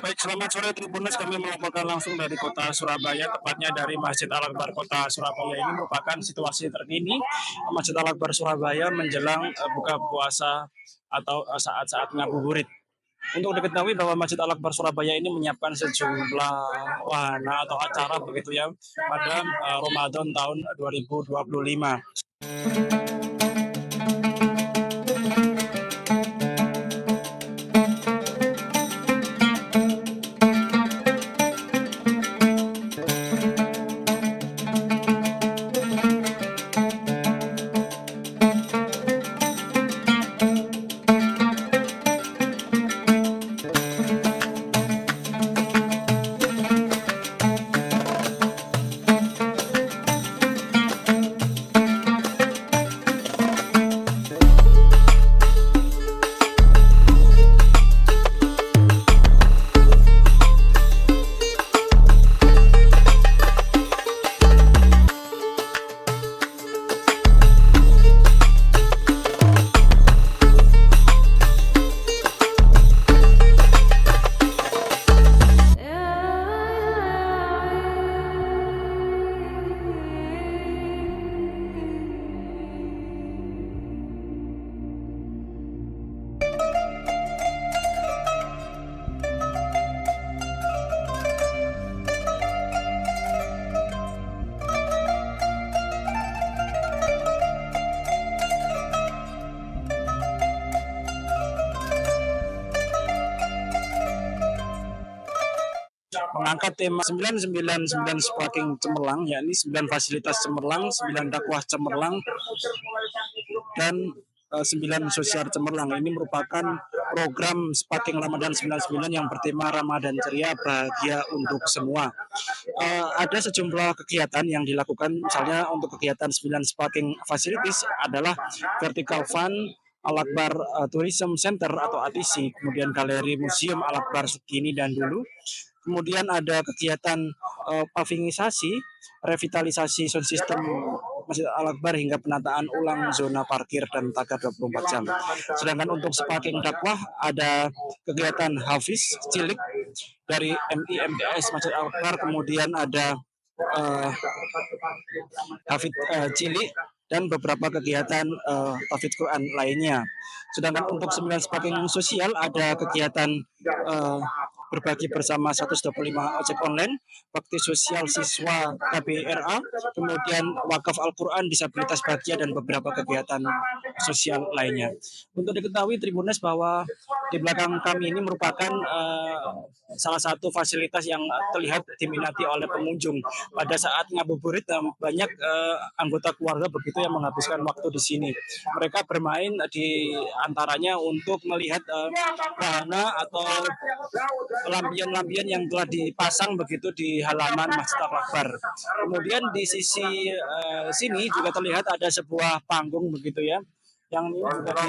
Baik, selamat sore Tribuners. Kami melaporkan langsung dari kota Surabaya, tepatnya dari Masjid Al-Akbar kota Surabaya. Ini merupakan situasi terkini Masjid Al-Akbar Surabaya menjelang buka puasa atau saat-saat ngabuburit. Untuk diketahui bahwa Masjid Al-Akbar Surabaya ini menyiapkan sejumlah wahana atau acara begitu ya pada Ramadan tahun 2025. Mengangkat tema 999 Sparking Cemerlang, yakni 9 fasilitas cemerlang, 9 dakwah cemerlang, dan 9 sosial cemerlang. Ini merupakan program Sparking Ramadan 99 yang bertema Ramadan Ceria Bahagia untuk Semua. Ada sejumlah kegiatan yang dilakukan, misalnya untuk kegiatan 9 Sparking Facilities adalah Vertical Fund, Al-Akbar Tourism Center atau ATC, kemudian Galeri Museum Al-Akbar Sekini dan Dulu. Kemudian ada kegiatan pavingisasi, revitalisasi sound system Masjid Al-Akbar hingga penataan ulang zona parkir dan tagar 24 jam. Sedangkan untuk Sparking dakwah ada kegiatan Hafiz Cilik dari MIMTS Masjid Al-Akbar, kemudian ada Hafid Cilik dan beberapa kegiatan Hafid Quran lainnya. Sedangkan untuk 9 Sparking sosial ada kegiatan berbagi bersama 125 ojek online, bakti sosial siswa KBRA, kemudian wakaf Al-Quran, disabilitas bahagia, dan beberapa kegiatan sosial lainnya. Untuk diketahui Tribuners bahwa di belakang kami ini merupakan salah satu fasilitas yang terlihat diminati oleh pengunjung. Pada saat ngabuburit banyak anggota keluarga begitu yang menghabiskan waktu di sini. Mereka bermain di antaranya untuk melihat wahana atau lampion-lampion yang telah dipasang begitu di halaman Masjid Al-Akbar. Kemudian di sisi sini juga terlihat ada sebuah panggung begitu ya, yang juga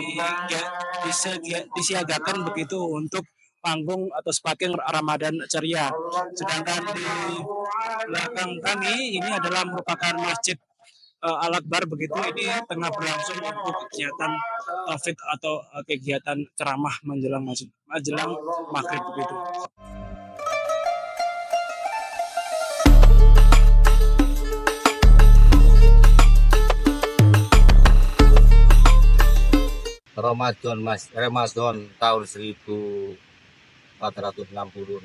disiagakan begitu untuk panggung atau Sparking Ramadan Ceria. Sedangkan di belakang kami ini adalah merupakan Masjid Al-Akbar begitu, ini tengah berlangsung untuk kegiatan tauhid atau kegiatan ceramah menjelang maghrib begitu. Ramadan tahun 1466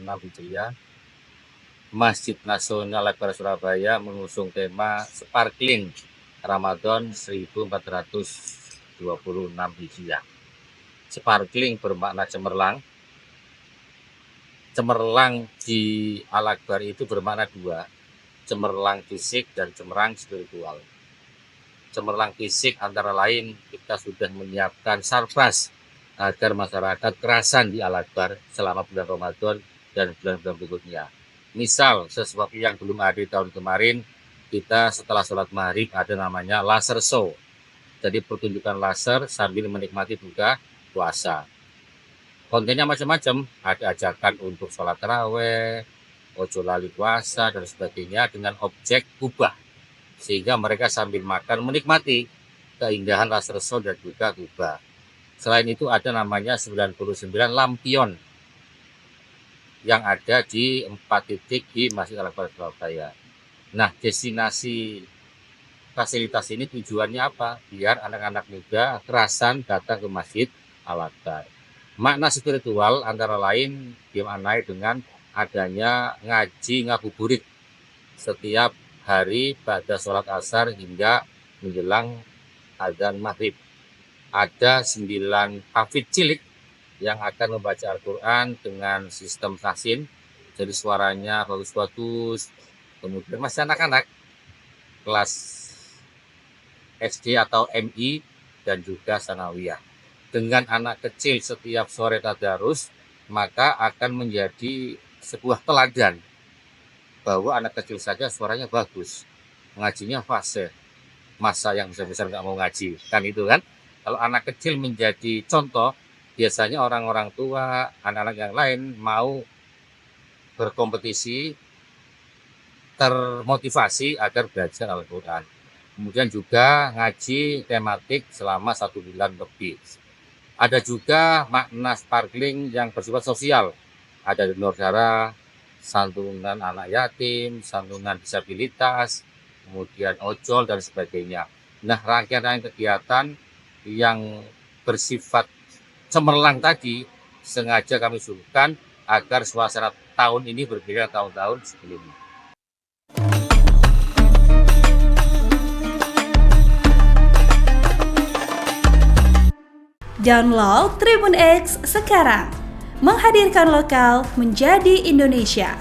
Hijriah, Masjid Nasional Al-Akbar Surabaya mengusung tema Sparkling Ramadan 1426 Hijriah. Sparkling bermakna cemerlang. Cemerlang di Al-Akbar itu bermakna dua, cemerlang fisik dan cemerlang spiritual. Cemerlang fisik antara lain kita sudah menyiapkan sarpras agar masyarakat kerasan di Al-Akbar selama bulan Ramadan dan bulan-bulan berikutnya. Misal sesuatu yang belum ada di tahun kemarin, kita setelah sholat maghrib ada namanya laser show. Jadi pertunjukan laser sambil menikmati buka puasa. Kontennya macam-macam, ada ajakan untuk sholat taraweh, ojo lali puasa, dan sebagainya dengan objek kubah. Sehingga mereka sambil makan menikmati keindahan Ras-Rasul dan juga kubah. Selain itu ada namanya 99 lampion yang ada di 4 titik di Masjid Al-Akbar Surabaya. Nah, destinasi fasilitas ini tujuannya apa? Biar anak-anak muda kerasan datang ke Masjid Al-Akbar. Makna spiritual antara lain dimaknai dengan adanya ngaji ngabuburit setiap hari pada sholat asar hingga menjelang adzan maghrib. Ada 9 hafid cilik yang akan membaca Al-Quran dengan sistem tahsin, jadi suaranya bagus-bagus. Kemudian masih anak-anak kelas SD atau MI dan juga sanawiyah. Dengan anak kecil setiap sore tadarus, maka akan menjadi sebuah teladan bahwa anak kecil saja suaranya bagus, ngajinya fasih. Masa yang besar-besar nggak mau ngaji, kan itu kan? Kalau anak kecil menjadi contoh, biasanya orang-orang tua, anak-anak yang lain mau berkompetisi, termotivasi agar belajar Al-Quran. Kemudian juga ngaji tematik selama 1 bulan lebih. Ada juga makna sparkling yang bersifat sosial. Ada donor darah, santunan anak yatim, santunan disabilitas, kemudian ojol dan sebagainya. Nah, rangkaian kegiatan yang bersifat cemerlang tadi sengaja kami suguhkan agar suasana tahun ini berbeda tahun-tahun sebelumnya. Download Tribun X sekarang, menghadirkan lokal menjadi Indonesia.